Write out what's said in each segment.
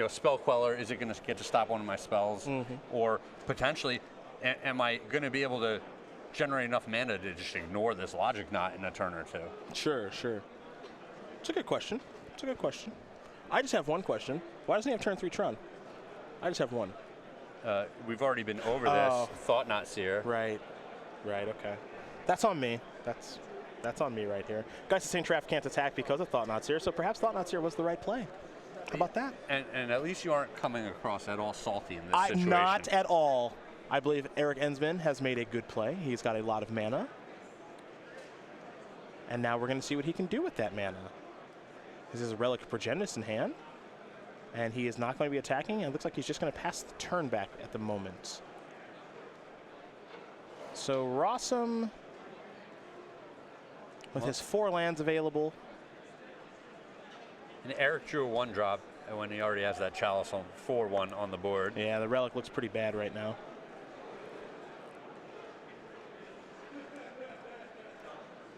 Spell Queller, is it going to get to stop one of my spells? Or potentially, am I going to be able to generate enough mana to just ignore this Logic Knot in a turn or two? Sure. It's a good question. I just have one question. Why doesn't he have turn 3 Tron? I just have one. We've already been over this. Thought Knot Seer. Right, okay. That's on me. That's on me right here. Guys, the Saint Traff can't attack because of Thought Knot Seer, so perhaps Thought Knot Seer was the right play. How about that? And at least you aren't coming across at all salty in this situation. Not at all. I believe Eric Ensman has made a good play. He's got a lot of mana. And now we're going to see what he can do with that mana. This is a Relic of Progenitus in hand. And he is not going to be attacking. It looks like he's just going to pass the turn back at the moment. So Rossum, with his 4 lands available. And Eric drew a 1-drop when he already has that Chalice on 4-1 on the board. Yeah, the Relic looks pretty bad right now.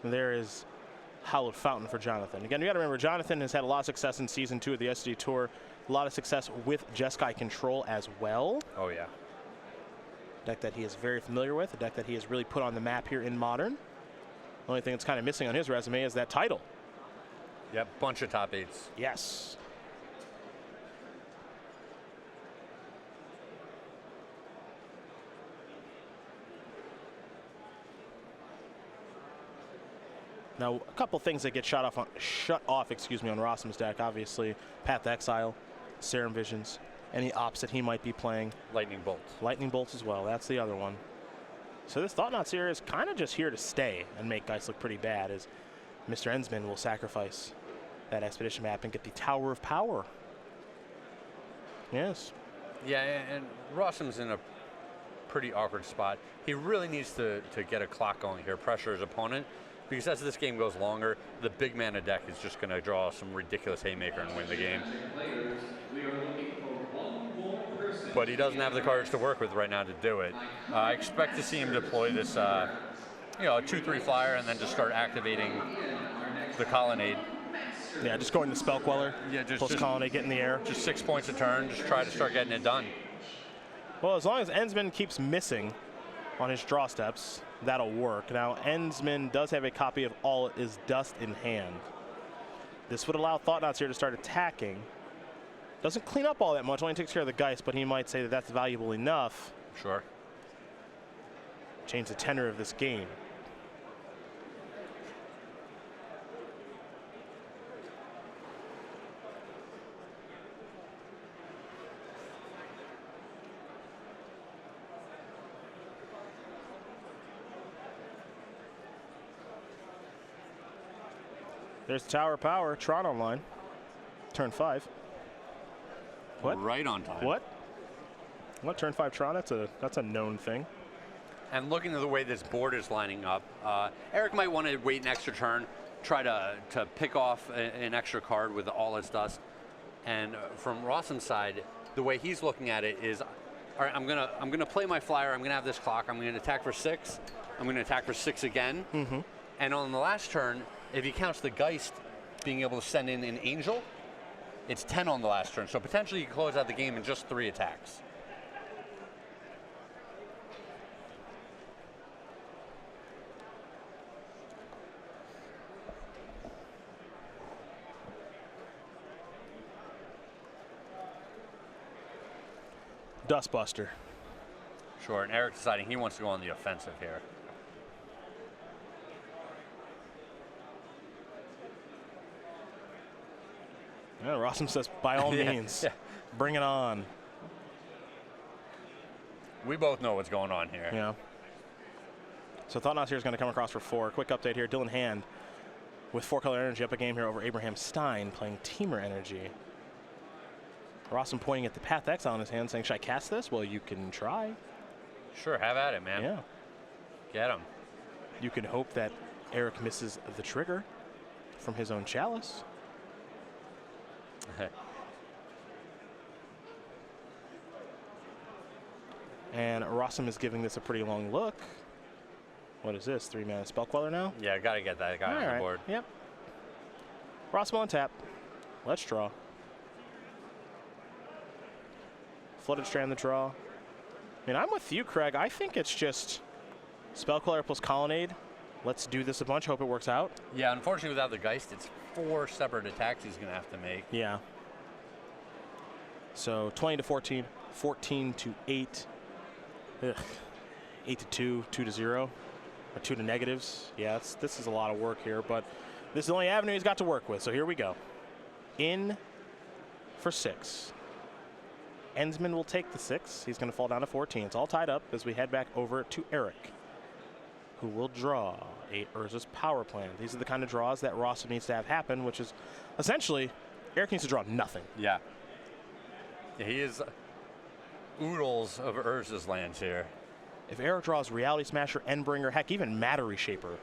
There is Hallowed Fountain for Jonathan. Again, you got to remember, Jonathan has had a lot of success in Season 2 of the SD Tour. A lot of success with Jeskai Control as well. Oh, yeah. A deck that he is very familiar with, a deck that he has really put on the map here in Modern. The only thing that's kind of missing on his resume is that title. Yep, bunch of top 8s. Yes. Now, a couple things that get shut off on Rossum's deck. Obviously, Path to Exile, Serum Visions, any ops that he might be playing. Lightning Bolts. Lightning Bolts as well. That's the other one. So this Thought Knot Seer is kind of just here to stay and make guys look pretty bad, as Mr. Ensman will sacrifice that Expedition map and get the Tower of Power. Yes. Yeah, and Rossum's in a pretty awkward spot. He really needs to get a clock going here, pressure his opponent. Because as this game goes longer, the big mana deck is just going to draw some ridiculous haymaker and win the game. But he doesn't have the cards to work with right now to do it. I expect to see him deploy this, a 2/3 flyer and then just start activating the Colonnade. Yeah, just going to Spell Queller. Yeah, just Colonnade, get in the air. Just 6 points a turn. Just try to start getting it done. Well, as long as Ensman keeps missing on his draw steps, that'll work. Now, Ensman does have a copy of All Is Dust in hand. This would allow Thought Knot Seer to start attacking. Doesn't clean up all that much, only takes care of the Geist, but he might say that that's valuable enough. Sure. Change the tenor of this game. There's Tower of Power, Tron online. Turn 5. What? Right on time. What? Turn 5 Tron? That's a known thing. And looking at the way this board is lining up, Eric might want to wait an extra turn, try to pick off an extra card with All Is Dust. And from Rossum's side, the way he's looking at it is, all right, I'm gonna play my flyer. I'm gonna have this clock. I'm gonna attack for 6. I'm gonna attack for 6 again. And on the last turn, if he counts the Geist being able to send in an Angel, it's 10 on the last turn. So potentially you can close out the game in just 3 attacks. Dustbuster. Sure, and Eric deciding he wants to go on the offensive here. Yeah, Rossum says, by all means, bring it on. We both know what's going on here. Yeah. So Thought Knot Seer is going to come across for 4. Quick update here. Dylan Hand with 4-color energy up a game here over Abraham Stein playing Teamer Energy. Rossum pointing at the Path to Exile in his hand saying, should I cast this? Well, you can try. Sure, have at it, man. Yeah. Get him. You can hope that Eric misses the trigger from his own Chalice. And Rossum is giving this a pretty long look. What is this? 3-mana Spell Queller now? Yeah, gotta get that guy on the board. Yep. Rossum on tap. Let's draw. Flooded Strand the draw. I mean, I'm with you, Craig. I think it's just Spellcaller plus Colonnade. Let's do this a bunch. Hope it works out. Yeah, unfortunately, without the Geist, it's 4 separate attacks he's going to have to make. Yeah. So 20 to 14, 14 to 8, 8 to 2, 2 to 0, or 2 to negatives. Yeah, this is a lot of work here, but this is the only avenue he's got to work with. So here we go. In for 6. Ensman will take the 6. He's going to fall down to 14. It's all tied up as we head back over to Eric, who will draw a Urza's Power Plant. These are the kind of draws that Rossum needs to have happen, which is essentially Eric needs to draw nothing. Yeah. He is oodles of Urza's lands here. If Eric draws Reality Smasher, Endbringer, heck, even Matter Reshaper.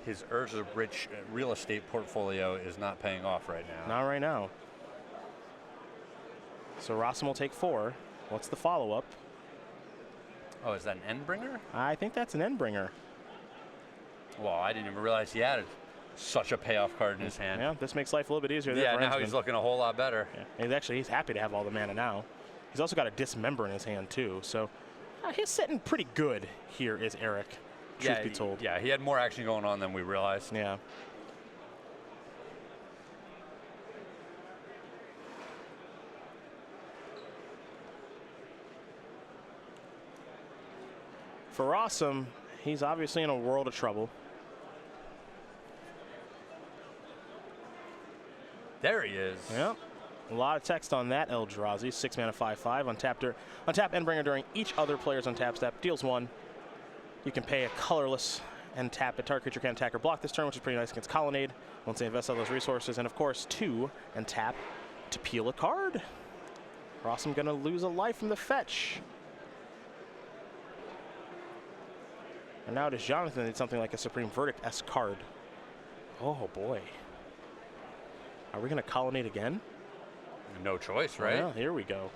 His Urza-rich real estate portfolio is not paying off right now. Not right now. So Rossum will take 4. What's the follow-up? Oh, is that an Endbringer? I think that's an Endbringer. Well, I didn't even realize he had such a payoff card in his hand. Yeah, this makes life a little bit easier. Yeah, there for now Ensman. he's looking a whole lot better. Yeah. He's happy to have all the mana now. He's also got a Dismember in his hand, too. So he's sitting pretty good here, is Eric, truth be told. Yeah, he had more action going on than we realized. Yeah. For Rossum, he's obviously in a world of trouble. There he is. Yep. A lot of text on that Eldrazi. 6 mana, 5/5. Untap Endbringer during each other player's untap step. Deals 1. You can pay a colorless and tap it. Target creature can attack or block this turn, which is pretty nice against Colonnade once they invest all those resources. And of course, 2 and tap to peel a card. Rossum gonna lose a life from the fetch. And now does Jonathan need something like a Supreme Verdict-esque card. Oh boy. Are we gonna Colonnade again? No choice, right? Well, here we go.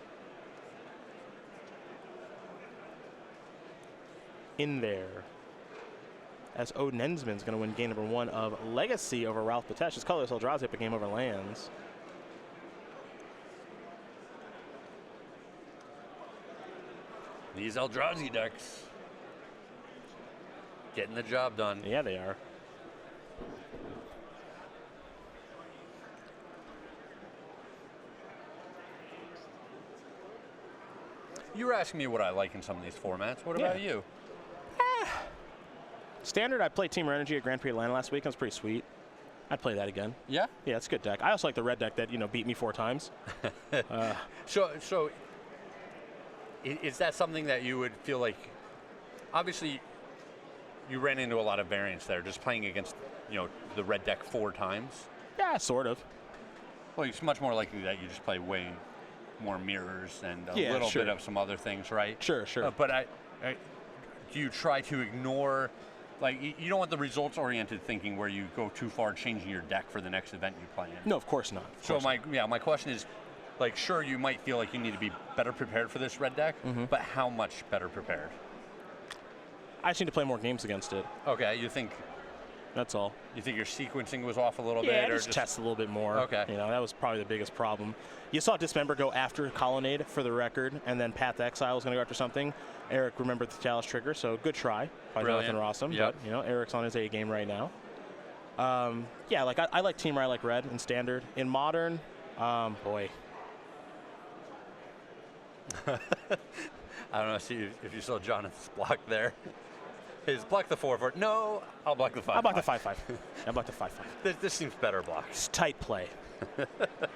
In there. As Odin Ensman's going to win game number 1 of Legacy over Ralph Batesh. His colorless Eldrazi up a game over lands. These Eldrazi decks getting the job done. Yeah, they are. You were asking me what I like in some of these formats. What about you? Standard, I played Team Energy at Grand Prix Atlanta last week. That was pretty sweet. I'd play that again. Yeah? Yeah, it's a good deck. I also like the red deck that, beat me 4 times. So is that something that you would feel like, obviously you ran into a lot of variance there, just playing against, the red deck 4 times? Yeah, sort of. Well, it's much more likely that you just play way more mirrors and a little sure. bit of some other things, right? Sure. But do you try to ignore, like, you don't want the results-oriented thinking where you go too far changing your deck for the next event you play in? No, of course not. My question is, like, sure, you might feel like you need to be better prepared for this red deck, but how much better prepared? I just need to play more games against it. Okay, you think That's all. you think your sequencing was off a little Yeah, bit, or just test a little bit more. Okay. That was probably the biggest problem. You saw Dismember go after Colonnade for the record, and then Path to Exile was going to go after something. Eric remembered the Chalice Trigger, so good try by Brilliant. Jonathan Rossum. Yep. But, Eric's on his A game right now. I like Team I like Red in Standard. In Modern, boy. I don't know if you saw Jonathan's block there. His block the 4/4. No, I'll block the 5/5. I'll block the 5/5. I'll block the 5/5. This seems better block. It's tight play.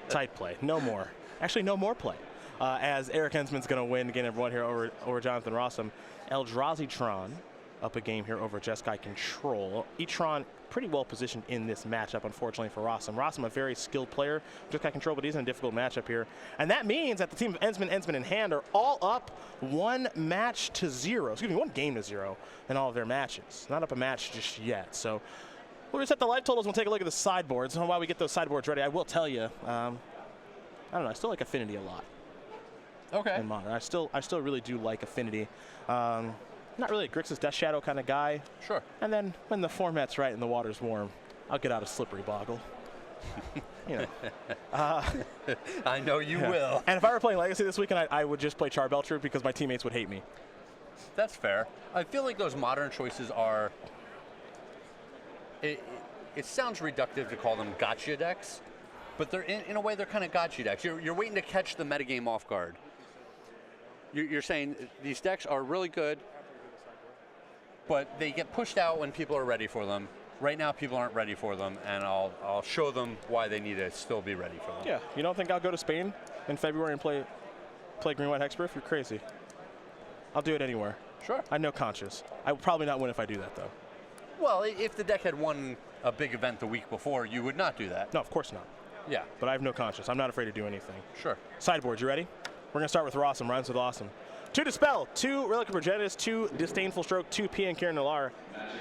Tight play. No more. Actually, no more play. As Eric Ensman's going to win game number 1 here over Jonathan Rossum. Eldrazi Tron up a game here over Jeskai Control. E-Tron pretty well positioned in this matchup, unfortunately, for Rossum. Rossum, a very skilled player, Jeskai Control, but he's in a difficult matchup here. And that means that the team of Ensman in hand are all up 1 game to 0 in all of their matches. Not up a match just yet. So we'll reset the live totals. We'll take a look at the sideboards. And while we get those sideboards ready, I will tell you, I don't know, I still like Affinity a lot. Okay. In Modern. I still really do like Affinity. Not really a Grixis Death Shadow kind of guy. Sure. And then when the format's right and the water's warm, I'll get out a Slippery Boggle. You know. I know you will. And if I were playing Legacy this weekend, I would just play Charbelcher because my teammates would hate me. That's fair. I feel like those modern choices are. It sounds reductive to call them gotcha decks, but they're in a way they're kind of gotcha decks. You're waiting to catch the metagame off guard. You're saying these decks are really good, but they get pushed out when people are ready for them. Right now, people aren't ready for them, and I'll show them why they need to still be ready for them. Yeah, you don't think I'll go to Spain in February and play Green-White Hexproof? You're crazy. I'll do it anywhere. Sure. I know conscious. I would probably not win if I do that, though. Well, if the deck had won a big event the week before, you would not do that. No, of course not. Yeah. But I have no conscience. I'm not afraid to do anything. Sure. Sideboard, you ready? We're going to start with Rossum. Rhymes with awesome. 2 Dispel, 2 Relic of Progenitus, 2 Disdainful Stroke, 2 P and Kieran Nalaar,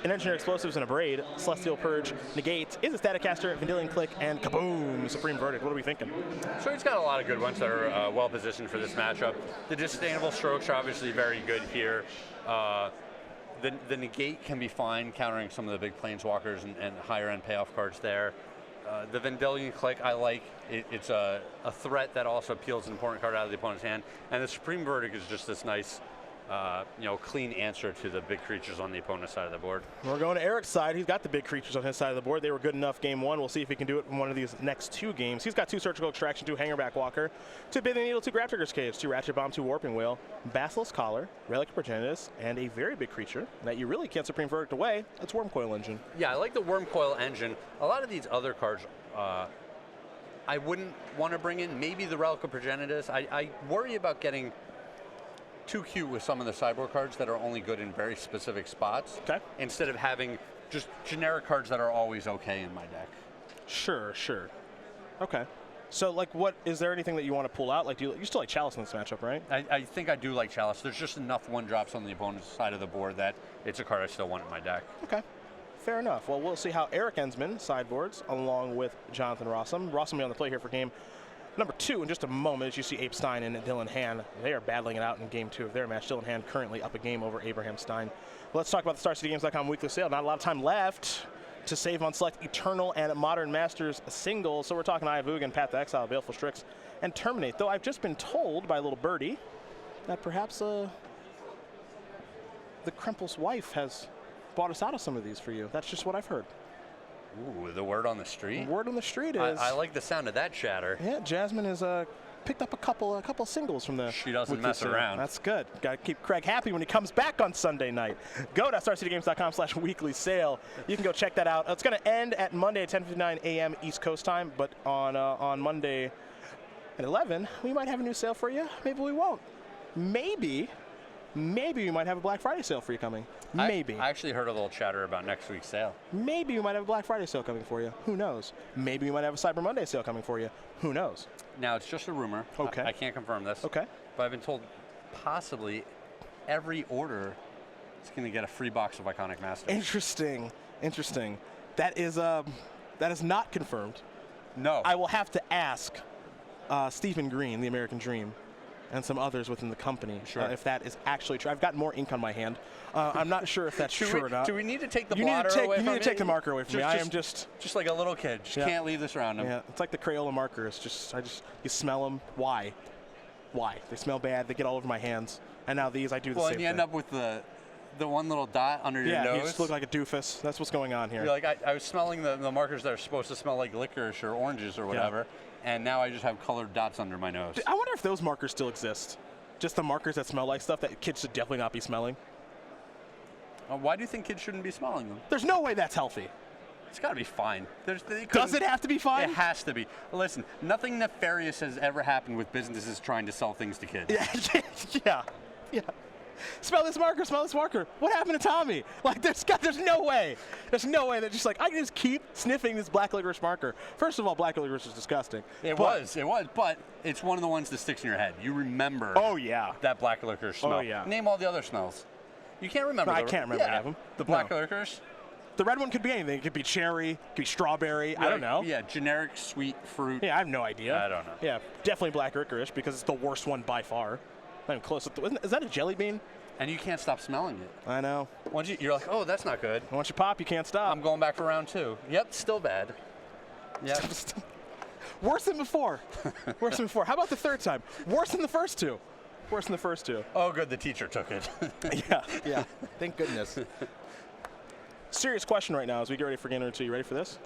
an Engineer Explosives and a Braid, Celestial Purge, Negate, is a Staticaster, Vendilion Click, and kaboom, Supreme Verdict. What are we thinking? So he's got a lot of good ones that are well positioned for this matchup. The Disdainable Strokes are obviously very good here. The Negate can be fine, countering some of the big Planeswalkers and higher end payoff cards there. The Vendilion Click I like. It's a threat that also peels an important card out of the opponent's hand. And the Supreme Verdict is just this nice, clean answer to the big creatures on the opponent's side of the board. We're going to Eric's side. He's got the big creatures on his side of the board. They were good enough game 1. We'll see if he can do it in one of these next 2 games. He's got 2 Surgical Extraction, 2 Hangerback Walker, 2 Bathing Needle, 2 Grafdigger's Cage, 2 Ratchet Bomb, 2 Warping Whale, Basilisk Collar, Relic of Progenitus, and a very big creature that you really can't Supreme Verdict away. It's Wormcoil Engine. Yeah, I like the Wormcoil Engine. A lot of these other cards I wouldn't want to bring in. Maybe the Relic of Progenitus. I worry about getting too cute with some of the sideboard cards that are only good in very specific spots. Okay. Instead of having just generic cards that are always okay in my deck. Sure. Okay. So, what is there anything that you want to pull out? Like, you still like Chalice in this matchup, right? I think I do like Chalice. There's just enough 1-drops on the opponent's side of the board that it's a card I still want in my deck. Okay. Fair enough. Well, we'll see how Eric Ensman sideboards along with Jonathan Rossum. Rossum will be on the play here for game number 2 in just a moment. As you see Abe Stein and Dylan Hand, they are battling it out in game 2 of their match. Dylan Hand currently up a game over Abraham Stein. Well, let's talk about the StarCityGames.com weekly sale. Not a lot of time left to save on select Eternal and Modern Masters singles. So we're talking Eye of Ugin, Path to Exile, Baleful Strix, and Terminate. Though I've just been told by little birdie that perhaps the Krempel's wife has bought us out of some of these for you. That's just what I've heard. Ooh, the word on the street? The word on the street is... I like the sound of that chatter. Yeah, Jasmine has picked up a couple singles from the... She doesn't mess around. That's good. Got to keep Craig happy when he comes back on Sunday night. Go to StarCityGames.com/weekly sale. You can go check that out. It's going to end at Monday at 10:59 a.m. East Coast time, but on Monday at 11, we might have a new sale for you. Maybe we won't. Maybe we might have a Black Friday sale for you coming. Maybe. I actually heard a little chatter about next week's sale. Maybe we might have a Black Friday sale coming for you. Who knows? Maybe we might have a Cyber Monday sale coming for you. Who knows? Now, it's just a rumor. Okay. I can't confirm this. Okay. But I've been told possibly every order is going to get a free box of Iconic Masters. Interesting. That is not confirmed. No. I will have to ask Stephen Green, the American Dream, and some others within the company, if that is actually true. I've got more ink on my hand. I'm not sure if that's true or not. Do we need to take the you blotter away from me? You need to take the marker away from me. I am just like a little kid. Just can't leave this around him. Yeah, it's like the Crayola markers. You smell them. Why? They smell bad. They get all over my hands. And now these, I do the same thing. Well, and you end up with the one little dot under your nose. Yeah, you just look like a doofus. That's what's going on here. You're like, I was smelling the markers that are supposed to smell like licorice or oranges or whatever, and now I just have colored dots under my nose. I wonder if those markers still exist. Just the markers that smell like stuff that kids should definitely not be smelling. Why do you think kids shouldn't be smelling them? There's no way that's healthy. It's got to be fine. Does it have to be fine? It has to be. Listen, nothing nefarious has ever happened with businesses trying to sell things to kids. Yeah. Smell this marker. What happened to Tommy? Like, there's no way. There's no way that I can just keep sniffing this black licorice marker. First of all, black licorice is disgusting. It was, but it's one of the ones that sticks in your head. You remember that black licorice smell. Oh, yeah. Name all the other smells. You can't remember. No, I can't remember any of them. The black licorice? The red one could be anything. It could be cherry, it could be strawberry. I don't know. Yeah, generic sweet fruit. Yeah, I have no idea. I don't know. Yeah, definitely black licorice because it's the worst one by far. Not even close. Is that a jelly bean? And you can't stop smelling it. I know. You're like, oh, that's not good. Once you pop, you can't stop. I'm going back for round 2. Yep, still bad. Yeah. Worse than before. Worse than before. How about the third time? Worse than the first two. Worse than the first two. Oh, good. The teacher took it. Yeah. Thank goodness. Serious question right now as we get ready for game number 2. You ready for this?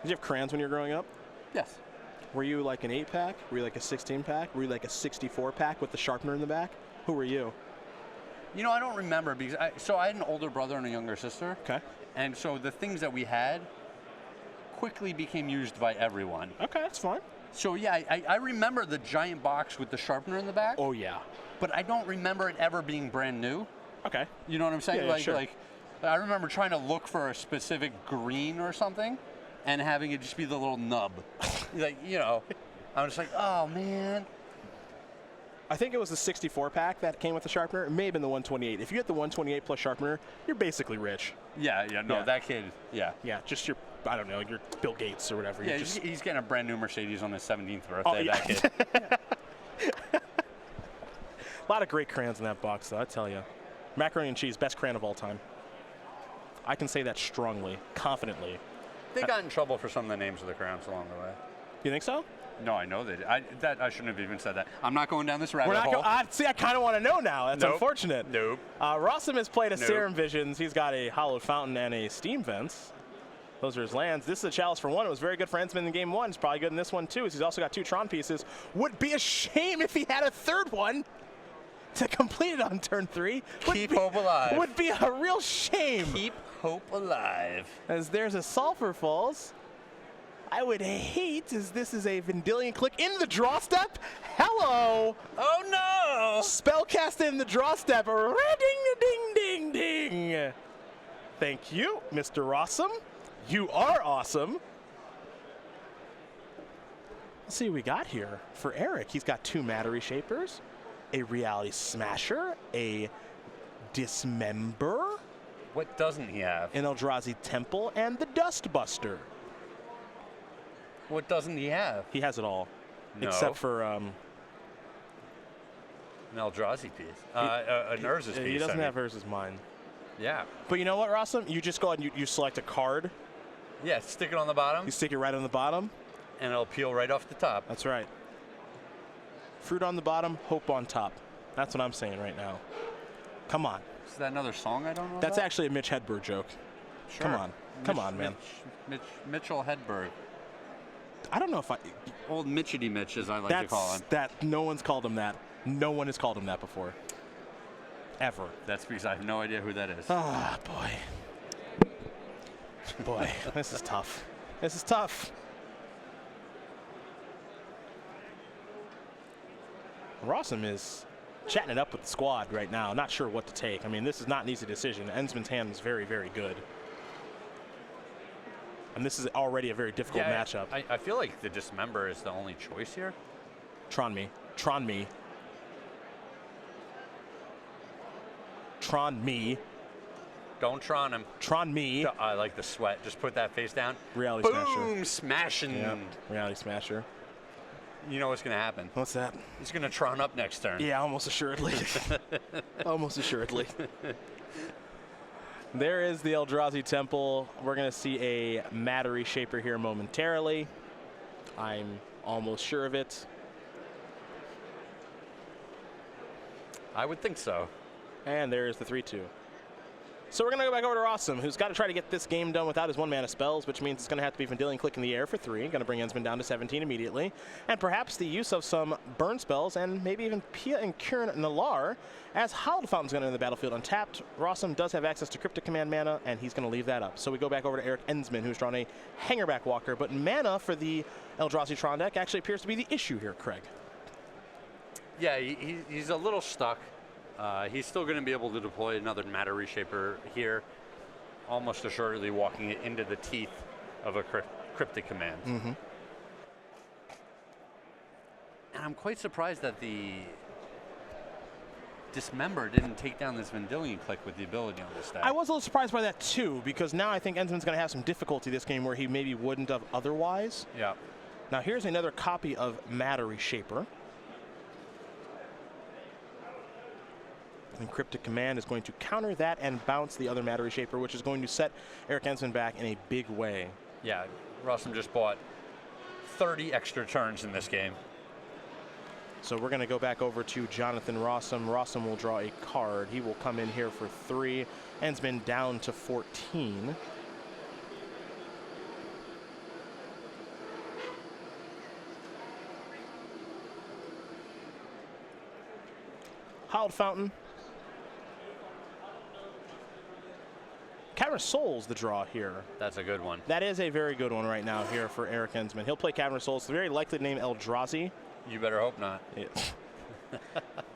Did you have crayons when you were growing up? Yes. Were you like an 8-pack? Were you like a 16-pack? Were you like a 64-pack with the sharpener in the back? Who were you? You know, I don't remember because I had an older brother and a younger sister. Okay. And so the things that we had quickly became used by everyone. Okay, that's fine. So yeah, I remember the giant box with the sharpener in the back. Oh, yeah. But I don't remember it ever being brand new. Okay. You know what I'm saying? Yeah, sure. Like I remember trying to look for a specific green or something and having it just be the little nub. Like, you know, I'm just like, oh man. I think it was the 64-pack that came with the sharpener. It may have been the 128. If you get the 128 plus sharpener, you're basically rich. Yeah, no, Yeah. that kid, yeah. Yeah, just your, I don't know, your Bill Gates or whatever. Yeah, You just, he's getting a brand new Mercedes on his 17th birthday, Oh, yeah. that kid. a lot of great crayons in that box, though, I tell you. Macaroni and cheese, best crayon of all time. I can say that strongly, confidently. They got in trouble for some of the names of the crowns along the way. You think so? No, I know they did. I shouldn't have even said that. I'm not going down this rabbit We're not hole. going. See, I kind of want to know now. That's Nope. unfortunate. Nope. Rossum has played a Nope. Serum Visions. He's got a hollowed fountain and a steam vents. Those are his lands. This is a chalice for 1. It was very good for Ensman in game 1. It's probably good in this one too. He's also got 2 Tron pieces. Would be a shame if he had a third one to complete it on turn 3. Keep hope alive. Would be a real shame. Keep hope alive. As there's a Sulphur Falls. I would hate as this is a Vendilion Click in the draw step. Hello. Oh no! Spellcast in the draw step. Ding. Thank you, Mr. Rossum. You are awesome. Let's see what we got here for Eric. He's got 2 Matter Reshapers, a Reality Smasher, a Dismember, What doesn't he have? an Eldrazi Temple, and the Dustbuster. What doesn't he have? He has it all, No. except for An Eldrazi piece. An Urza's piece. he doesn't I have mean. hers as mine. Yeah. But you know what, Rossum? You just go ahead and you select a card. Yeah, stick it on the bottom, You stick it right on the bottom. and it'll peel right off the top. That's right. Fruit on the bottom, hope on top. That's what I'm saying right now. Come on. Is that another song I don't know That's about? actually a Mitch Hedberg joke. Sure. Come on. Come on, man. Mitchell Hedberg. I don't know if I. Old Mitchity Mitch, as I like to call him. No one's called him that. No one has called him that before. Ever. That's because I have no idea who that is. Ah, boy. Boy, this is tough. This is tough. Rossum is chatting it up with the squad right now. Not sure what to take. I mean, this is not an easy decision. Ensman's hand is very, very good. And this is already a very difficult matchup. I feel like the Dismember is the only choice here. Tron me. Tron me. Tron me. Don't Tron him. Tron me. I like the sweat. Just put that face down. Reality Smasher. Boom! Smashing. Yeah. Reality Smasher. You know what's going to happen. What's that? He's going to Tron up next turn. Yeah, almost assuredly. Almost assuredly. There is the Eldrazi Temple. We're going to see a Matter Reshaper here momentarily. I'm almost sure of it. I would think so. And there's the 3-2. So we're going to go back over to Rossum, who's got to try to get this game done without his 1-mana spells, which means it's going to have to be Vendilion Click in the air for 3. Going to bring Ensman down to 17 immediately. And perhaps the use of some burn spells and maybe even Pia and Kieran Nalar, as Hallowed Fountain's going to enter the battlefield untapped. Rossum does have access to Cryptic Command mana, and he's going to leave that up. So we go back over to Eric Ensman, who's drawn a Hangerback Walker. But mana for the Eldrazi Tron deck actually appears to be the issue here, Craig. Yeah, he's a little stuck. He's still going to be able to deploy another Matter Reshaper here, almost assuredly walking it into the teeth of a Cryptic Command. Mm-hmm. And I'm quite surprised that the Dismember didn't take down this Vendilion Click with the ability on this deck. I was a little surprised by that, too, because now I think Ensman's going to have some difficulty this game where he maybe wouldn't have otherwise. Yeah. Now here's another copy of Matter Reshaper. And Cryptic Command is going to counter that and bounce the other Matter Reshaper, which is going to set Eric Ensman back in a big way. Yeah. Rossum just bought 30 extra turns in this game. So we're going to go back over to Jonathan Rossum. Rossum will draw a card. He will come in here for 3. Ensman down to 14. Howled Fountain. Cavern of Souls, the draw here. That's a good one. That is a very good one right now here for Eric Ensman. He'll play Cavern of Souls. It's very likely to name Eldrazi. You better hope not. Yeah.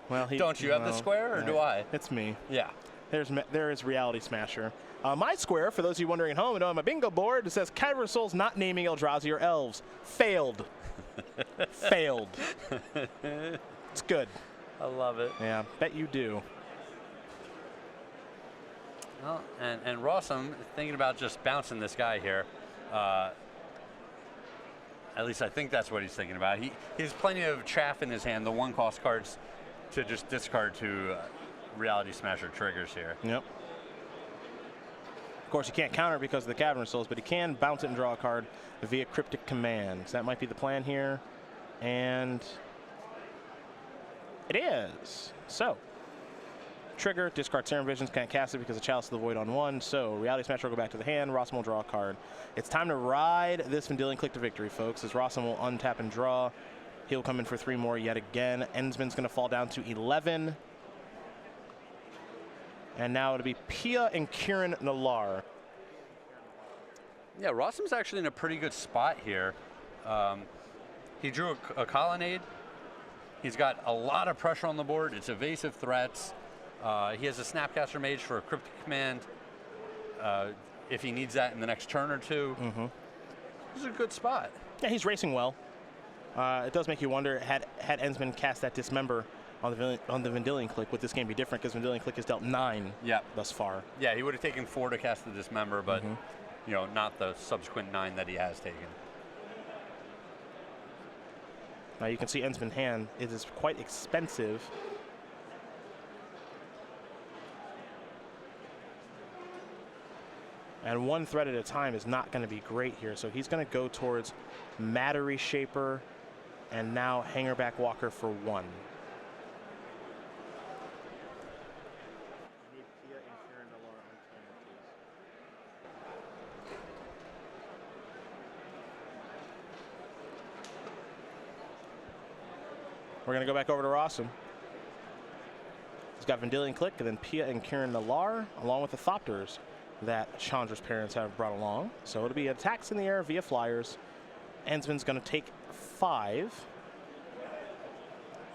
Well, don't you have the square, or do I? It's me. Yeah. There is Reality Smasher. My square, for those of you wondering at home, and on my bingo board, it says Cavern of Souls not naming Eldrazi or elves. Failed. Failed. It's good. I love it. Yeah, bet you do. Well, and Rossum thinking about just bouncing this guy here. At least I think that's what he's thinking about. He has plenty of chaff in his hand, the 1-cost cards, to just discard to Reality Smasher triggers here. Yep. Of course, he can't counter because of the Cavern of Souls, but he can bounce it and draw a card via Cryptic Command. So that might be the plan here. And it is. So, trigger, discard Serum Visions, can't cast it because of Chalice of the Void on 1. So, Reality Smasher will go back to the hand. Rossum will draw a card. It's time to ride this Vendilion Clique to victory, folks, as Rossum will untap and draw. He'll come in for 3 more yet again. Ensman's going to fall down to 11. And now it'll be Pia and Kieran Nalaar. Yeah, Rossum's actually in a pretty good spot here. He drew a Colonnade. He's got a lot of pressure on the board. It's evasive threats. He has a Snapcaster Mage for a Cryptic Command if he needs that in the next turn or two. This is a good spot. Yeah, he's racing well. It does make you wonder, had Ensman cast that Dismember on the Vendilion Clique, would this game be different? Because Vendilion Clique has dealt 9 thus far. Yeah, he would have taken 4 to cast the Dismember, but you know, not the subsequent 9 that he has taken. Now you can see Ensman's hand. It is quite expensive. And 1 threat at a time is not going to be great here. So he's going to go towards Matter Reshaper and now Hangerback Walker for 1. We're going to go back over to Rossum. He's got Vendilion Clique and then Pia and Kieran Nalaar, along with the Thopters that Chandra's parents have brought along. So it'll be attacks in the air via flyers. Ensman's going to take 5.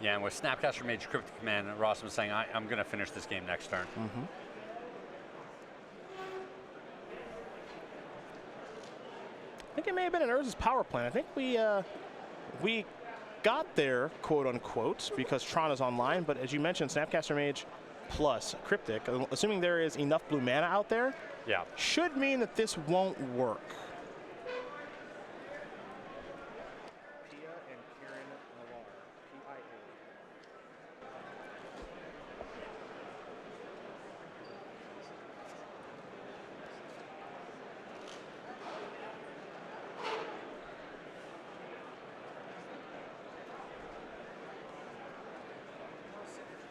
Yeah, and with Snapcaster Mage Cryptic Command, Rossum's saying, I'm going to finish this game next turn. I think it may have been an Urza's power plant. I think we got there, quote unquote, because Tron is online, but as you mentioned, Snapcaster Mage plus Cryptic, assuming there is enough blue mana out there, should mean that this won't work. Pia and Kieran Nalaar,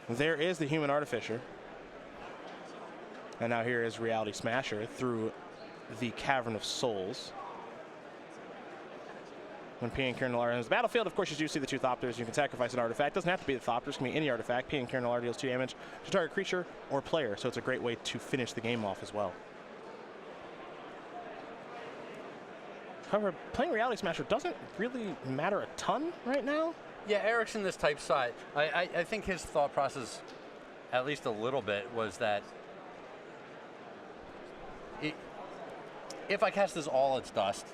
P-I-A. There is the Human Artificer. And now here is Reality Smasher through the Cavern of Souls. When Pia and Kieran Nalaar enters the battlefield, of course, you do see the 2 Thopters. You can sacrifice an artifact. Doesn't have to be the Thopters. It can be any artifact. Pia and Kieran Nalaar deals 2 damage to target creature or player. So it's a great way to finish the game off as well. However, playing Reality Smasher doesn't really matter a ton right now. Yeah, Eric's in this type side. I think his thought process, at least a little bit, was that if I cast this all its dust,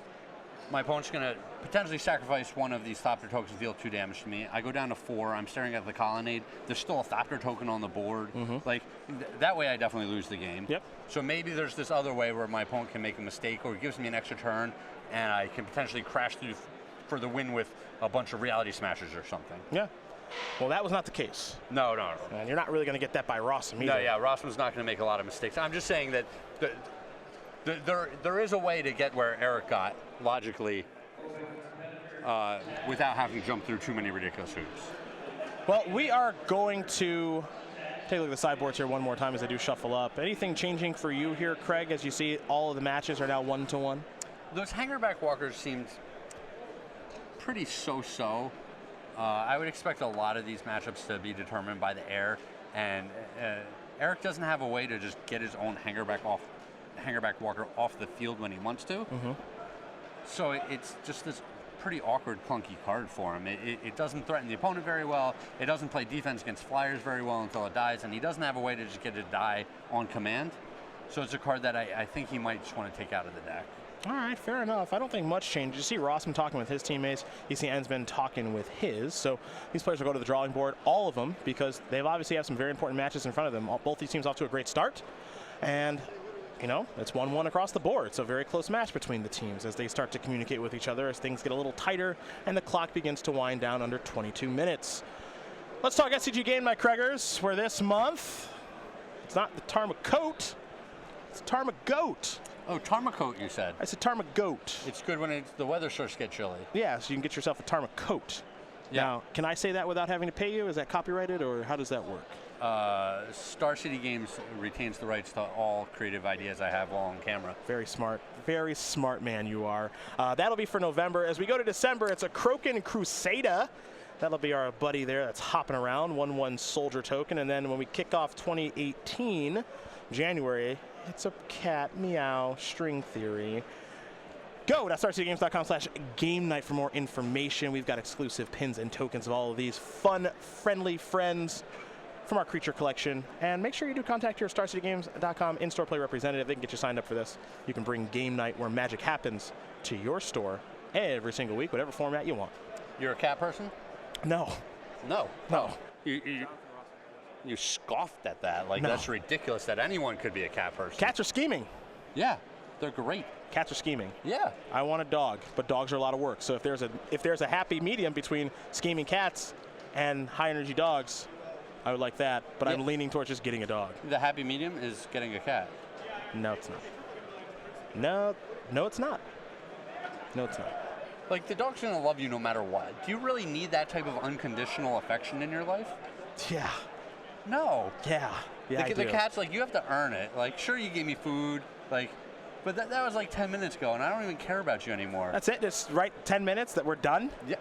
my opponent's going to potentially sacrifice one of these Thopter tokens to deal 2 damage to me. I go down to 4. I'm staring at the Colonnade. There's still a Thopter token on the board. Like, that way I definitely lose the game. So maybe there's this other way where my opponent can make a mistake or gives me an extra turn, and I can potentially crash through for the win with a bunch of Reality Smashers or something. Yeah. Well, that was not the case. No. And you're not really going to get that by Rossum either. No, yeah, Rossum's not going to make a lot of mistakes. I'm just saying that There is a way to get where Eric got logically without having to jump through too many ridiculous hoops. Well, we are going to take a look at the sideboards here one more time as I do shuffle up. Anything changing for you here, Craig, as you see all of the matches are now 1-1? Those hangerback walkers seemed pretty so-so. I would expect a lot of these matchups to be determined by the air, and Eric doesn't have a way to just get his own hangerback walker off the field when he wants to. So it's just this pretty awkward, clunky card for him. It doesn't threaten the opponent very well. It doesn't play defense against flyers very well until it dies, and he doesn't have a way to just get it to die on command. So it's a card that I think he might just want to take out of the deck. All right, fair enough. I don't think much changed. You see Rossman talking with his teammates. You see Ensman talking with his. So these players will go to the drawing board, all of them, because they've obviously have some very important matches in front of them. Both these teams off to a great start. And you know, it's 1-1 across the board. It's a very close match between the teams as they start to communicate with each other as things get a little tighter and the clock begins to wind down under 22 minutes. Let's talk SCG Game Night, Craigers, where this month, it's not the Tarmogoat, it's Tarmogoat. Oh, Tarmogoat, you said. I said Tarmogoat. It's good when the weather starts to get chilly. Yeah, so you can get yourself a Tarmogoat. Yeah. Now, can I say that without having to pay you? Is that copyrighted, or how does that work? Star City Games retains the rights to all creative ideas I have while on camera. Very smart man you are. That'll be for November. As we go to December, it's a Kroken Crusader. That'll be our buddy there that's hopping around, 1/1 soldier token. And then when we kick off 2018, January, it's a cat, meow, string theory. Go to StarCityGames.com/game night for more information. We've got exclusive pins and tokens of all of these fun, friendly friends from our creature collection. And make sure you do contact your StarCityGames.com in-store play representative. They can get you signed up for this. You can bring game night where magic happens to your store every single week, whatever format you want. You're a cat person? No. No. No. You scoffed at that. Like, No. that's ridiculous that anyone could be a cat person. Cats are scheming. Yeah, they're great. Cats are scheming. Yeah. I want a dog, but dogs are a lot of work. So if there's a happy medium between scheming cats and high energy dogs, I would like that, but Yeah. I'm leaning towards just getting a dog. The happy medium is getting a cat. No, it's not. No, it's not. No, it's not. Like, the dog's gonna love you no matter what. Do you really need that type of unconditional affection in your life? Yeah. No. Yeah. Yeah, I The do. cat's like, you have to earn it. Like, sure, you gave me food, like, but that was like 10 minutes ago, and I don't even care about you anymore. That's it. Just right 10 minutes that we're done. Yeah.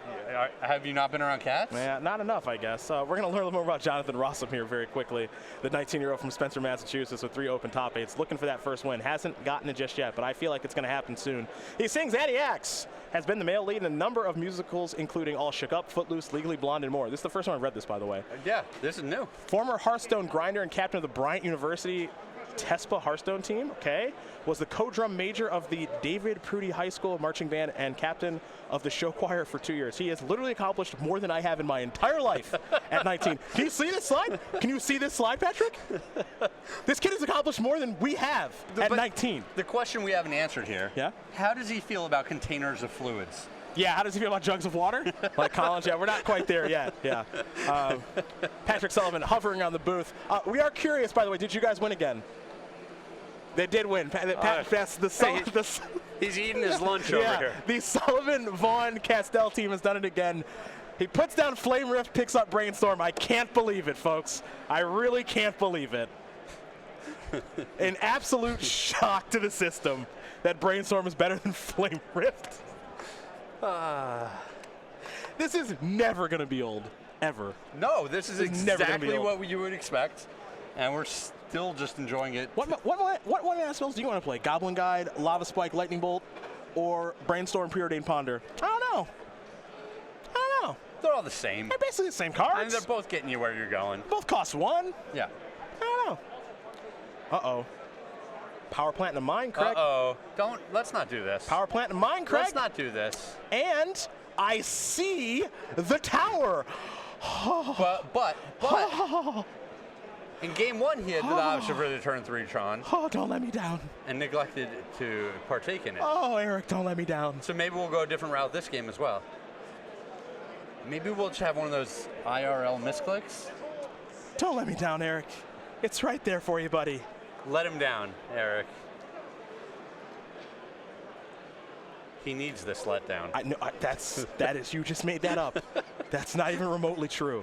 Have you not been around cats? Yeah, not enough, I guess. We're going to learn a little more about Jonathan Rossum here very quickly. The 19-year-old from Spencer, Massachusetts with 3 open top 8s. Looking for that first win. Hasn't gotten it just yet, but I feel like it's going to happen soon. He sings Annie Axe. Has been the male lead in a number of musicals, including All Shook Up, Footloose, Legally Blonde, and more. This is the first time I've read this, by the way. Yeah, this is new. Former Hearthstone grinder and captain of the Bryant University TESPA Hearthstone team, okay, was the co-drum major of the David Prudy High School marching band and captain of the show choir for 2 years. He has literally accomplished more than I have in my entire life at 19. Can you see this slide? Can you see this slide, Patrick? This kid has accomplished more than we have at 19. The question we haven't answered here. Yeah? How does he feel about containers of fluids? Yeah, how does he feel about jugs of water? Like Collins? Yeah, we're not quite there yet. Yeah. Patrick Sullivan hovering around the booth. We are curious, by the way, did you guys win again? They did win. He's eating his lunch over here. The Sullivan Vaughn Castell team has done it again. He puts down Flame Rift, picks up Brainstorm. I can't believe it, folks. I really can't believe it. An absolute shock to the system that Brainstorm is better than Flame Rift. This is never going to be old, ever. No, this is never gonna be exactly old. what you would expect, and we're still just enjoying it. What spells do you want to play? Goblin Guide, Lava Spike, Lightning Bolt, or Brainstorm, Preordained Ponder? I don't know. They're all the same. They're basically the same And cards. they're both getting you where you're going. Both cost 1. Yeah. I don't know. Uh-oh. Power Plant in a Mine, Craig. Let's not do this. Power Plant in a Mine, Craig. Let's not do this. And I see the tower. But in game 1, he had the option for the turn 3 Tron Oh, don't let me down. and neglected to partake in it. Oh, Eric, don't let me down. So maybe we'll go a different route this game as well. Maybe we'll just have one of those IRL misclicks. Don't let me down, Eric. It's right there for you, buddy. Let him down, Eric. He needs this letdown. I know that is you just made that up. That's not even remotely true.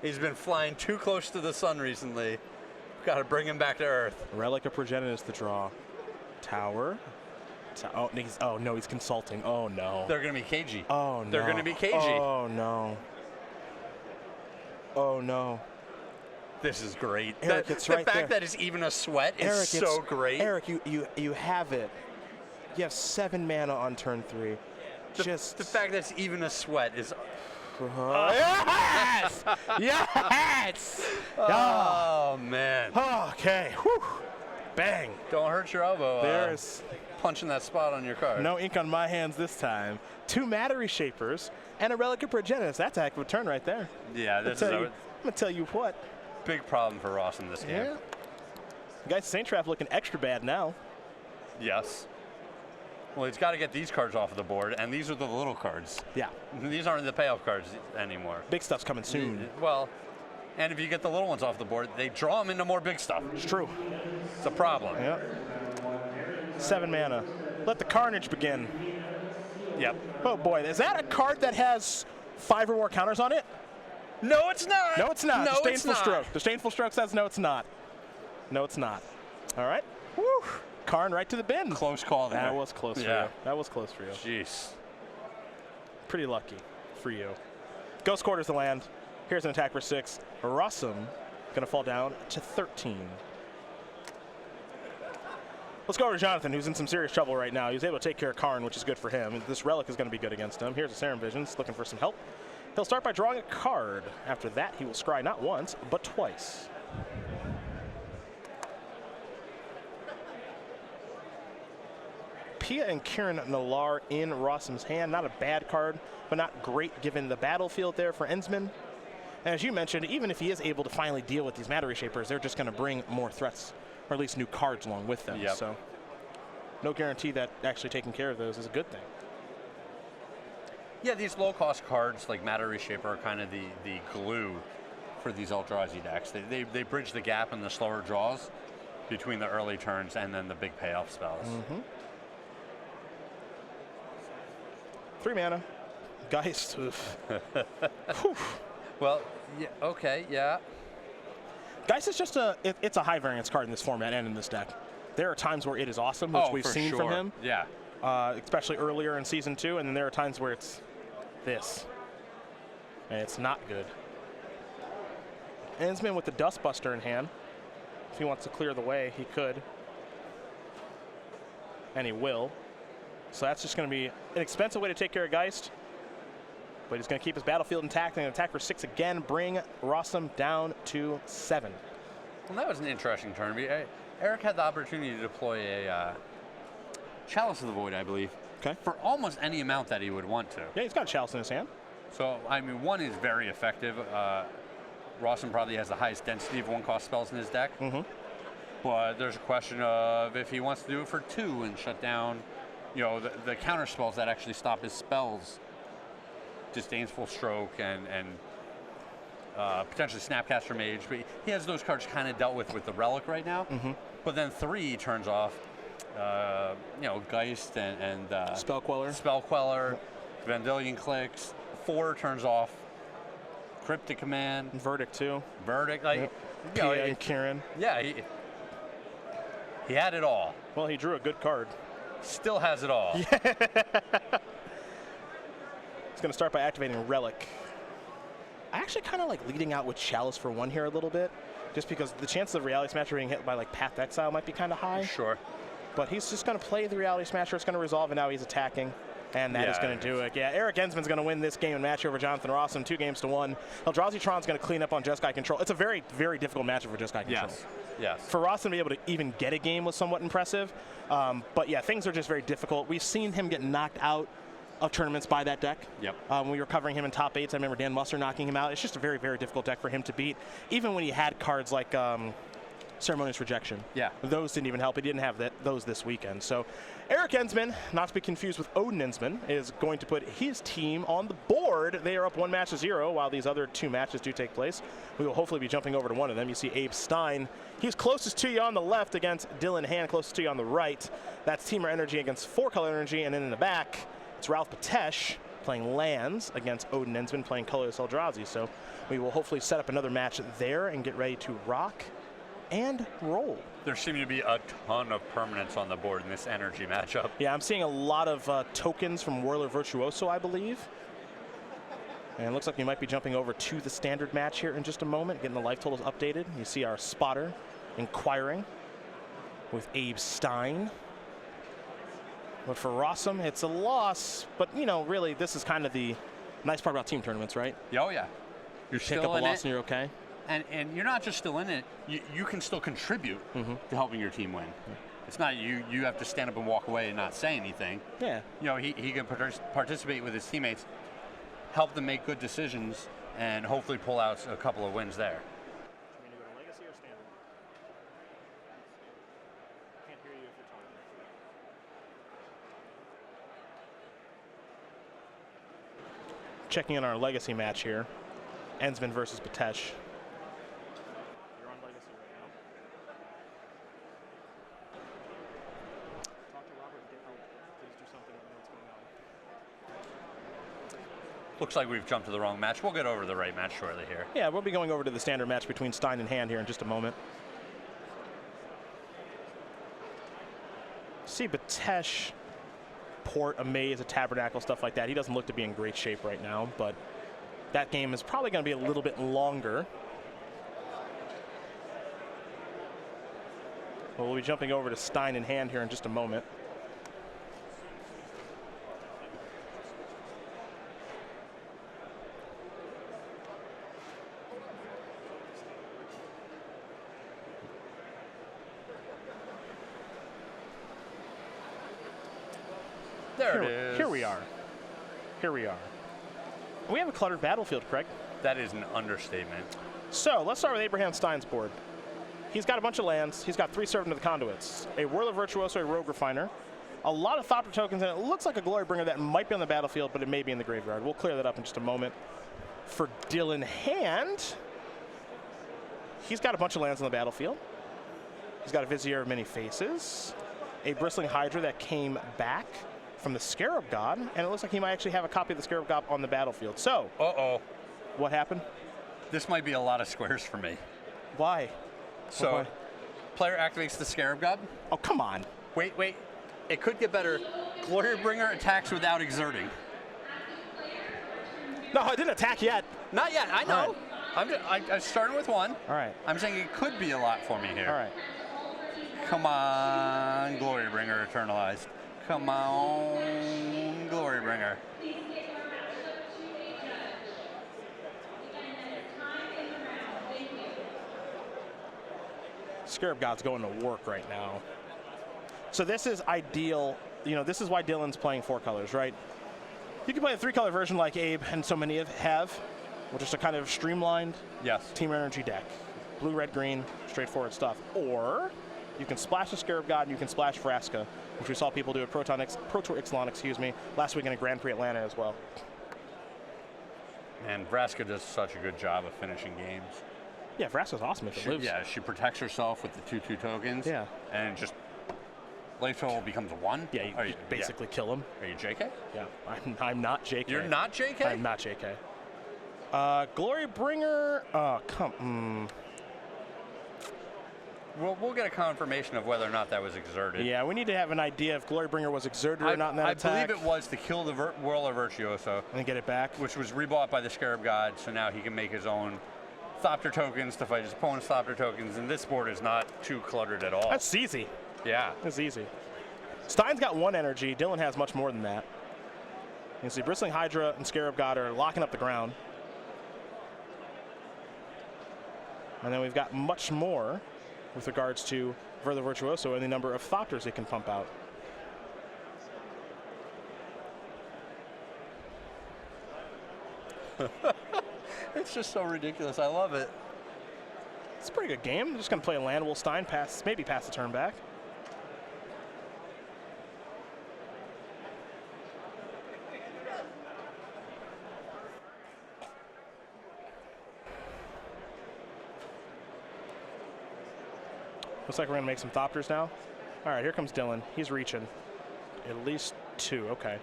He's been flying too close to the sun recently. Got to bring him back to Earth. Relic of Progenitus the draw. Tower. Oh, no, he's consulting. Oh no. They're going to be cagey. Oh no. They're going to be cagey. Oh no. Oh no. This is great. Eric, it's right the fact there. that it's even a sweat is Eric, so great. Eric, you have it. You have 7 mana on turn 3. The fact that it's even a sweat is. Yes! Yes! Oh man. Okay. Whew. Bang. Don't hurt your elbow. There's punching that spot on your card. no ink on my hands this time. 2 Matter Reshapers and a Relic of Progenitus. That's a heck of a turn right there. Yeah, this is I'm a gonna tell you what. big problem for Ross in this game. Yeah. Guys, Saint Trap looking extra bad now. Yes. Well, he's got to get these cards off of the board, and these are the little cards. Yeah. These aren't the payoff cards anymore. Big stuff's coming soon. Well, and if you get the little ones off the board, they draw them into more big stuff. It's true. It's a problem. Yeah. 7 mana. Let the carnage begin. Yep. Oh boy, is that a card that has 5 or more counters on it? No, it's not. No, it's not. No, Disdainful it's not. Stroke. Disdainful Stroke says no, it's not. No, it's not. All right. Woo. Karn right to the bin. Close call there. That was close for you. That was close for you. Jeez. Pretty lucky for you. Ghost Quarters the land. Here's an attack for 6. Rossum gonna fall down to 13. Let's go over to Jonathan, who's in some serious trouble right now. He was able to take care of Karn, which is good for him. This Relic is going to be good against him. Here's a Serum Visions, looking for some help. He'll start by drawing a card. After that, he will scry not once, but twice. Pia and Kieran Nalaar in Rossum's hand. Not a bad card, but not great given the battlefield there for Ensman. And as you mentioned, even if he is able to finally deal with these Matter Reshapers, they're just going to bring more threats, or at least new cards along with them. Yep. So no guarantee that actually taking care of those is a good thing. Yeah, these low-cost cards like Matter Reshaper are kind of the glue for these Eldrazi decks. They bridge the gap in the slower draws between the early turns and then the big payoff spells. 3 mana. Geist. Well, yeah, okay, yeah. Geist is just it's a high variance card in this format and in this deck. There are times where it is awesome, which we've for seen sure. from him, Yeah. especially earlier in Season 2, and then there are times where it's this. And it's not good. Ensman with the Dustbuster in hand. If he wants to clear the way, he could. And he will. So that's just going to be an expensive way to take care of Geist. But he's going to keep his battlefield intact and attack for 6 again, bring Rossum down to 7. Well, that was an interesting turn. Eric had the opportunity to deploy a Chalice of the Void, I believe, Okay. for almost any amount that he would want to. Yeah, he's got a Chalice in his hand. So, I mean, one is very effective. Rossum probably has the highest density of 1-cost spells in his deck. But there's a question of if he wants to do it for 2 and shut down, the counter spells that actually stop his spells. Disdainful Stroke and potentially Snapcaster Mage. But he has those cards kind of dealt with the Relic right now. But then 3 turns off, Geist and Spell Queller. Spell Queller, Vendilion Clicks. 4 turns off Cryptic Command. Verdict, too. Verdict. Pia and Kieran. Yeah, he had it all. Well, he drew a good card. Still has it all. He's going to start by activating Relic. I actually kind of like leading out with Chalice for 1 here a little bit, just because the chances of Reality Smasher being hit by like Path to Exile might be kind of high. Sure. But he's just going to play the Reality Smasher. It's going to resolve, and now he's attacking. And that is going to do it. Yeah, Eric Ensman's going to win this game and match over Jonathan Rossum 2 games to 1. Eldrazi Tron's going to clean up on Jeskai Control. It's a very, very difficult matchup for Jeskai Control. Yes. For Rossum to be able to even get a game was somewhat impressive. But yeah, things are just very difficult. We've seen him get knocked out of tournaments by that deck. Yep. When we were covering him in top 8s, I remember Dan Musser knocking him out. It's just a very, very difficult deck for him to beat. Even when he had cards like Ceremonious Rejection. Yeah. Those didn't even help. He didn't have those this weekend. So Eric Ensman, not to be confused with Odin Ensman, is going to put his team on the board. They are up 1-0 while these other 2 matches do take place. We will hopefully be jumping over to one of them. You see Abe Stein. He's closest to you on the left against Dylan Hand, closest to you on the right. That's Team Energy against 4-Color Energy. And then in the back, it's Ralph Patesh playing Lands against Odin Ensman playing Colorless Eldrazi. So we will hopefully set up another match there and get ready to rock and roll. There seem to be a ton of permanents on the board in this energy matchup. Yeah, I'm seeing a lot of tokens from Whirler Virtuoso, I believe. And it looks like we might be jumping over to the standard match here in just a moment, getting the life totals updated. You see our spotter inquiring with Abe Stein. But for Rossum, it's a loss. But, you know, really, this is kind of the nice part about team tournaments, right? Oh, yeah. You're Pick still up a in loss it. and you're okay. And you're not just still in it, you can still contribute to helping your team win. It's not you have to stand up and walk away and not say anything. Yeah. You know, he can participate with his teammates, help them make good decisions, and hopefully pull out a couple of wins there. Checking in our Legacy match here. Ensman versus Patesh. You're on Legacy right now. Talk to Robert and get help. Please do something. I know what's going on. Looks like we've jumped to the wrong match. We'll get over to the right match shortly here. Yeah, we'll be going over to the standard match between Stein and Hand here in just a moment. See Patesh port a maze, a tabernacle, stuff like that. He doesn't look to be in great shape right now, but that game is probably going to be a little bit longer. Well, we'll be jumping over to Stein and Hand here in just a moment. There it is. Here we are. Here we are. We have a cluttered battlefield, Craig. That is an understatement. So let's start with Abraham Stein's board. He's got a bunch of lands. He's got 3 Servant of the Conduits, a Whirler Virtuoso, a Rogue Refiner, a lot of Thopter tokens, and it looks like a Glory Bringer that might be on the battlefield, but it may be in the graveyard. We'll clear that up in just a moment. For Dylan Hand, he's got a bunch of lands on the battlefield. He's got a Vizier of Many Faces, a Bristling Hydra that came back from the Scarab God, and it looks like he might actually have a copy of the Scarab God on the battlefield. So, what happened? This might be a lot of squares for me. Why? So, Why? player activates the Scarab God. Oh, come on. Wait. It could get better. Glory Bringer attacks without exerting. No, I didn't attack yet. Not yet, I know. Right. I'm starting with 1. All right. I'm saying it could be a lot for me here. All right. Come on, Glory Bringer Eternalized. Come on, Glory Bringer. Scarab God's going to work right now. So this is ideal. You know, this is why Dylan's playing 4 colors, right? You can play a 3-color version like Abe and so many have, which is a kind of streamlined Team Energy deck. Blue, red, green, straightforward stuff. Or you can splash the Scarab God and you can splash Vraska, which we saw people do at Pro Tour Ixalan, last week in a Grand Prix Atlanta as well. And Vraska does such a good job of finishing games. Yeah, Vraska's awesome if it lives. Yeah, she protects herself with the 2/2 tokens. Yeah. And just life total becomes 1. Yeah, you just basically kill him. Are you JK? Yeah, I'm not JK. You're not JK? I'm not JK. Glory Bringer, We'll get a confirmation of whether or not that was exerted. Yeah, we need to have an idea if Glory Bringer was exerted or not in that attack. I believe it was to kill the Whirler Virtuoso. And get it back. Which was rebought by the Scarab God, so now he can make his own Thopter tokens to fight his opponent's Thopter tokens, and this board is not too cluttered at all. That's easy. Yeah. That's easy. Stein's got 1 energy. Dylan has much more than that. You can see Bristling Hydra and Scarab God are locking up the ground. And then we've got much more with regards to Whirler Virtuoso and the number of Thopters it can pump out. It's just so ridiculous. I love it. It's a pretty good game. Just going to play a land. Stein pass, maybe pass the turn back. Looks like we're going to make some Thopters now. All right, here comes Dylan. He's reaching. At least 2, okay.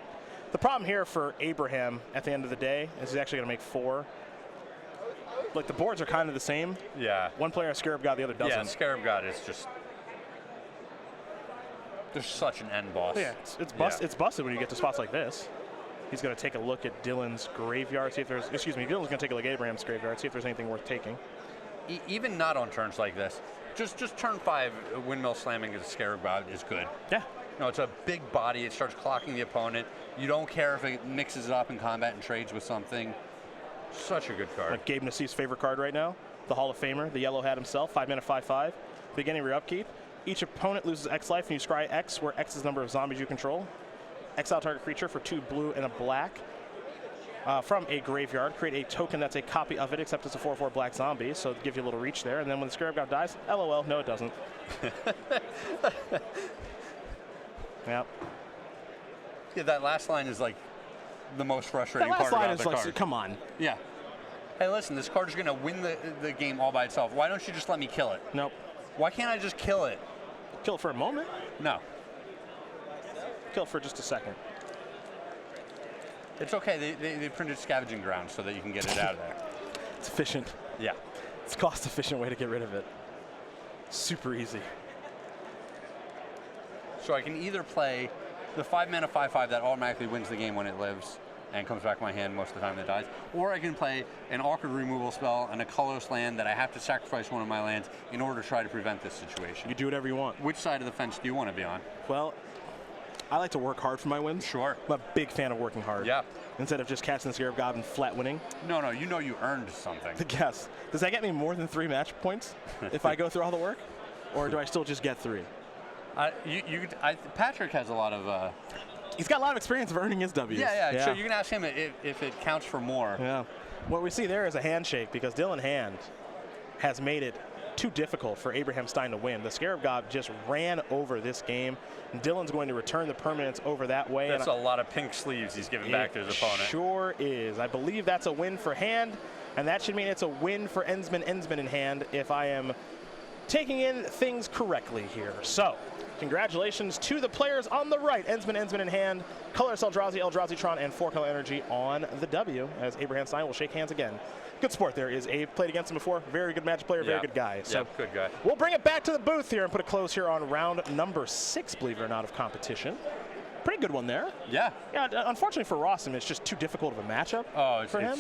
The problem here for Abraham at the end of the day is he's actually going to make 4. Like, the boards are kind of the same. Yeah. One player has Scarab God, the other doesn't. Yeah, Scarab God is just... There's such an end boss. Yeah, it's busted when you get to spots like this. He's going to take a look at Dylan's graveyard, see if there's... Excuse me, Dylan's going to take a look at Abraham's graveyard, see if there's anything worth taking. Even not on turns like this. Just turn 5, windmill slamming the Scarab God is good. Yeah. No, it's a big body. It starts clocking the opponent. You don't care if it mixes it up in combat and trades with something. Such a good card. Like Gabe Nassif's favorite card right now, the Hall of Famer, the yellow hat himself, 5 mana, 5/5. Beginning of your upkeep. Each opponent loses X life, and you scry X, where X is the number of zombies you control. Exile target creature for 2 blue and a black. From a graveyard, create a token that's a copy of it, except it's a 4/4 black zombie, so it gives you a little reach there. And then when the Scarab God dies, LOL, no, it doesn't. Yep. Yeah, that last line is like the most frustrating That last part line about is the like, card. come on. Yeah. Hey, listen, this card is going to win the game all by itself. Why don't you just let me kill it? Nope. Why can't I just kill it? Kill it for a moment. No. Kill it for just a second. It's okay. They printed Scavenging Ground so that you can get it out of there. It's efficient. Yeah. It's a cost-efficient way to get rid of it. Super easy. So I can either play the 5 mana 5/5 that automatically wins the game when it lives and comes back to my hand most of the time that dies, or I can play an awkward removal spell and a colorless land that I have to sacrifice one of my lands in order to try to prevent this situation. You do whatever you want. Which side of the fence do you want to be on? Well, I like to work hard for my wins. Sure. I'm a big fan of working hard. Yeah. Instead of just catching the Scarab God and flat winning. No, you know you earned something. Guess. Does that get me more than 3 match points if I go through all the work? Or do I still just get 3? Patrick has a lot of... He's got a lot of experience of earning his W's. Yeah. So you can ask him if it counts for more. Yeah. What we see there is a handshake because Dylan Hand has made it too difficult for Abraham Stein to win. The Scarab God just ran over this game. And Dylan's going to return the permanence over that way. That's a lot of pink sleeves he's giving back to his opponent. Sure is. I believe that's a win for Hand, and that should mean it's a win for Ensman in Hand if I am taking in things correctly here. So, congratulations to the players on the right. Ensman in Hand, Colorless Eldrazi-Tron, and 4-color Energy on the W, as Abraham Stein will shake hands again. Good sport there is Abe. Played against him before. Very good Magic player, very good guy. So good guy. We'll bring it back to the booth here and put a close here on round number 6, believe it or not, of competition. Pretty good one there. Yeah. Yeah, unfortunately for Rossum, it's just too difficult of a matchup for him.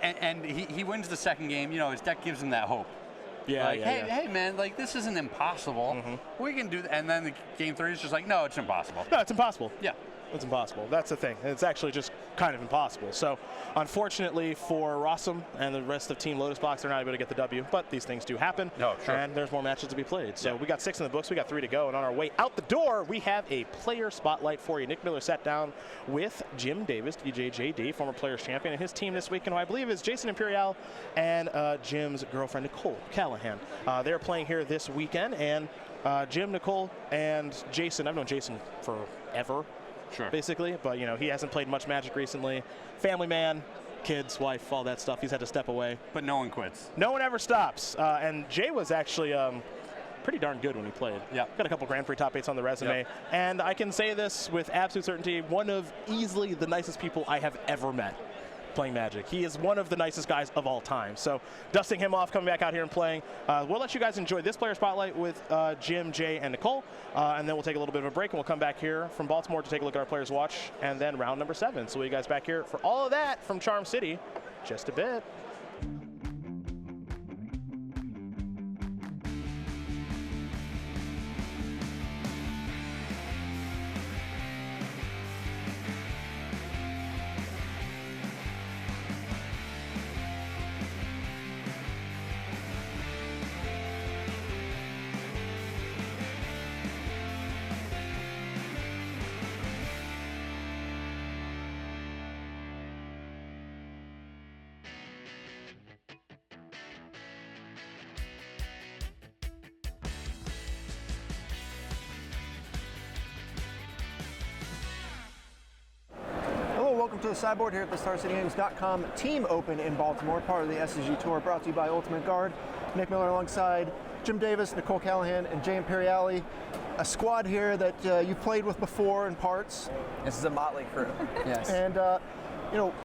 And he wins the second game. You know, his deck gives him that hope. Yeah, like, hey, man, like, this isn't impossible. We can do that. And then the game 3 is just like, no, it's impossible. No, it's impossible. Yeah. It's impossible. That's the thing. It's actually just kind of impossible. So, unfortunately for Rossum and the rest of Team Lotus Box, they're not able to get the W, but these things do happen. No, sure. And there's more matches to be played. So, we got 6 in the books. We got 3 to go. And on our way out the door, we have a player spotlight for you. Nick Miller sat down with Jim Davis, DJJD, former Players Champion, and his team this weekend, who I believe is Jason Imperial and Jim's girlfriend, Nicole Callahan. They're playing here this weekend. And Jim, Nicole, and Jason, I've known Jason forever. Sure. Basically, but you know, he hasn't played much Magic recently. Family man, kids, wife, all that stuff. He's had to step away. But no one quits. No one ever stops. And Jay was actually pretty darn good when he played. Yeah. Got a couple Grand Prix top 8s on the resume. Yep. And I can say this with absolute certainty, one of easily the nicest people I have ever met playing Magic. He is one of the nicest guys of all time. So dusting him off, coming back out here and playing. We'll let you guys enjoy this player spotlight with Jim, Jay, and Nicole. And then we'll take a little bit of a break, and we'll come back here from Baltimore to take a look at our players' watch, and then round number 7. So we'll see you guys back here for all of that from Charm City just a bit. welcome to the sideboard here at the StarCityGames.com Team Open in Baltimore, part of the SSG Tour, brought to you by Ultimate Guard. Nick Miller alongside Jim Davis, Nicole Callahan, and Jay Imperiali. A squad here that you've played with before in parts. This is a motley crew. Yes. And, you know,